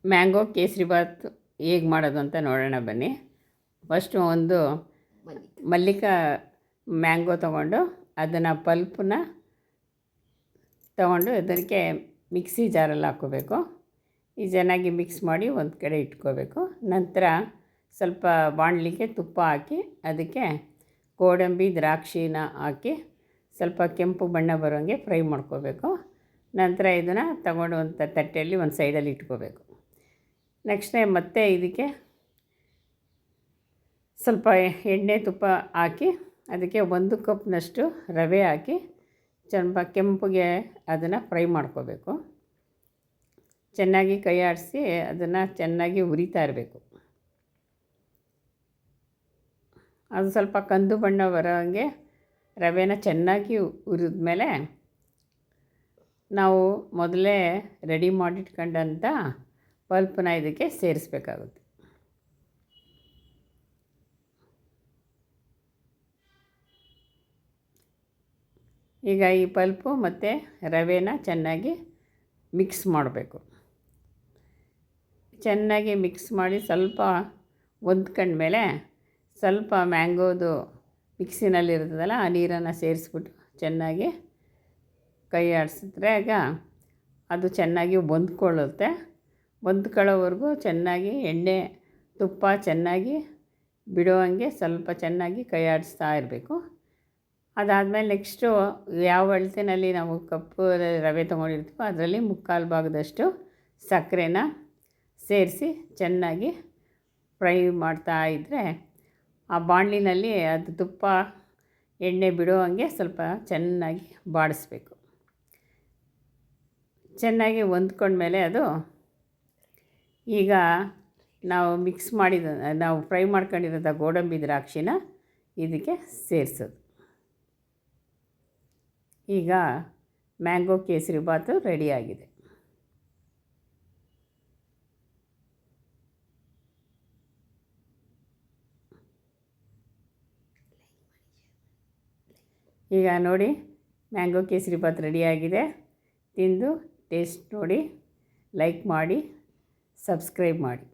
Mango kesari bath ಹೇಗೆ ಮಾಡೋದು ಅಂತ ನೋಡೋಣ ಬನ್ನಿ. ಫಸ್ಟು ಒಂದು ಮಲ್ಲಿಕಾ ಮ್ಯಾಂಗೋ ತೊಗೊಂಡು ಅದನ್ನು ಪಲ್ಪನ್ನ ತೊಗೊಂಡು ಅದಕ್ಕೆ ಮಿಕ್ಸಿ ಜಾರಲ್ಲಿ ಹಾಕ್ಕೋಬೇಕು. ಈ ಚೆನ್ನಾಗಿ ಮಿಕ್ಸ್ ಮಾಡಿ ಒಂದು ಕಡೆ ಇಟ್ಕೋಬೇಕು. ನಂತರ ಸ್ವಲ್ಪ ಬಾಣಲಿಗೆ ತುಪ್ಪ ಹಾಕಿ ಅದಕ್ಕೆ ಗೋಡಂಬಿ ದ್ರಾಕ್ಷಿನ ಹಾಕಿ ಸ್ವಲ್ಪ ಕೆಂಪು ಬಣ್ಣ ಬರೋಂಗೆ ಫ್ರೈ ಮಾಡ್ಕೋಬೇಕು. ನಂತರ ಇದನ್ನು ತಗೊಂಡು ಒಂದು ತಟ್ಟೆಯಲ್ಲಿ ಒಂದು ಸೈಡಲ್ಲಿ ಇಟ್ಕೋಬೇಕು. ನೆಕ್ಸ್ಟ್ ಮತ್ತೆ ಇದಕ್ಕೆ ಸ್ವಲ್ಪ ಎಣ್ಣೆ ತುಪ್ಪ ಹಾಕಿ ಅದಕ್ಕೆ 1 ಕಪ್ನಷ್ಟು ರವೆ ಹಾಕಿ ಸ್ವಲ್ಪ ಕೆಂಪುಗೆ ಅದನ್ನು ಫ್ರೈ ಮಾಡ್ಕೋಬೇಕು. ಚೆನ್ನಾಗಿ ಕೈ ಆಡಿಸಿ ಅದನ್ನು ಚೆನ್ನಾಗಿ ಹುರಿತಾ ಇರಬೇಕು. ಅದು ಸ್ವಲ್ಪ ಕಂದು ಬಣ್ಣ ಬರೋ ಹಾಗೆ ರವೆನ ಚೆನ್ನಾಗಿ ಹುರಿದ್ಮೇಲೆ ನಾವು ಮೊದಲೇ ರೆಡಿ ಮಾಡಿಟ್ಕೊಂಡಂಥ ಪಲ್ಪನ್ನ ಇದಕ್ಕೆ ಸೇರಿಸ್ಬೇಕಾಗುತ್ತೆ. ಈಗ ಈ ಪಲ್ಪು ಮತ್ತು ರವೆನ ಚೆನ್ನಾಗಿ ಮಿಕ್ಸ್ ಮಾಡಬೇಕು. ಚೆನ್ನಾಗಿ ಮಿಕ್ಸ್ ಮಾಡಿ ಸ್ವಲ್ಪ ಹೊಂದ್ಕೊಂಡ್ಮೇಲೆ ಸ್ವಲ್ಪ ಮ್ಯಾಂಗೋದು ಮಿಕ್ಸಿನಲ್ಲಿರ್ತದಲ್ಲ ಆ ನೀರನ್ನು ಸೇರಿಸ್ಬಿಟ್ಟು ಚೆನ್ನಾಗಿ ಕೈ ಆಡಿಸಿದ್ರೆ ಆಗ ಅದು ಚೆನ್ನಾಗಿ ಹೊಂದ್ಕೊಳ್ಳುತ್ತೆ. ಹೊಂದ್ಕೊಳ್ಳೋವರೆಗೂ ಚೆನ್ನಾಗಿ ಎಣ್ಣೆ ತುಪ್ಪ ಚೆನ್ನಾಗಿ ಬಿಡುವಂಗೆ ಸ್ವಲ್ಪ ಚೆನ್ನಾಗಿ ಕೈ ಆಡಿಸ್ತಾ ಇರಬೇಕು. ಅದಾದಮೇಲೆ ನೆಕ್ಸ್ಟು ಯಾವ ಅಳತೆಯಲ್ಲಿ ನಾವು ಕಪ್ಪು ರವೆ ತೊಗೊಂಡಿರ್ತೀವೋ ಅದರಲ್ಲಿ 3/4 ಭಾಗದಷ್ಟು ಸಕ್ಕರೆನ ಸೇರಿಸಿ ಚೆನ್ನಾಗಿ ಫ್ರೈ ಮಾಡ್ತಾಯಿದ್ರೆ ಆ ಬಾಣಲಿನಲ್ಲಿ ಅದು ತುಪ್ಪ ಎಣ್ಣೆ ಬಿಡುವಂಗೆ ಸ್ವಲ್ಪ ಚೆನ್ನಾಗಿ ಬಾಡಿಸ್ಬೇಕು. ಚೆನ್ನಾಗಿ ಹೊಂದ್ಕೊಂಡ್ಮೇಲೆ ಅದು ಈಗ ನಾವು ಫ್ರೈ ಮಾಡ್ಕೊಂಡಿರೋಂಥ ಗೋಡಂಬಿ ದ್ರಾಕ್ಷಿನ ಇದಕ್ಕೆ ಸೇರಿಸೋದು. ಈಗ ಮ್ಯಾಂಗೋ ಕೇಸರಿಬಾತು ರೆಡಿಯಾಗಿದೆ. ಈಗ ನೋಡಿ ಮ್ಯಾಂಗೋ ಕೇಸರಿಬಾತ್ ರೆಡಿಯಾಗಿದೆ. ತಿಂದು ಟೇಸ್ಟ್ ನೋಡಿ, ಲೈಕ್ ಮಾಡಿ, ಸಬ್ಸ್ಕ್ರೈಬ್ ಮಾಡಿ.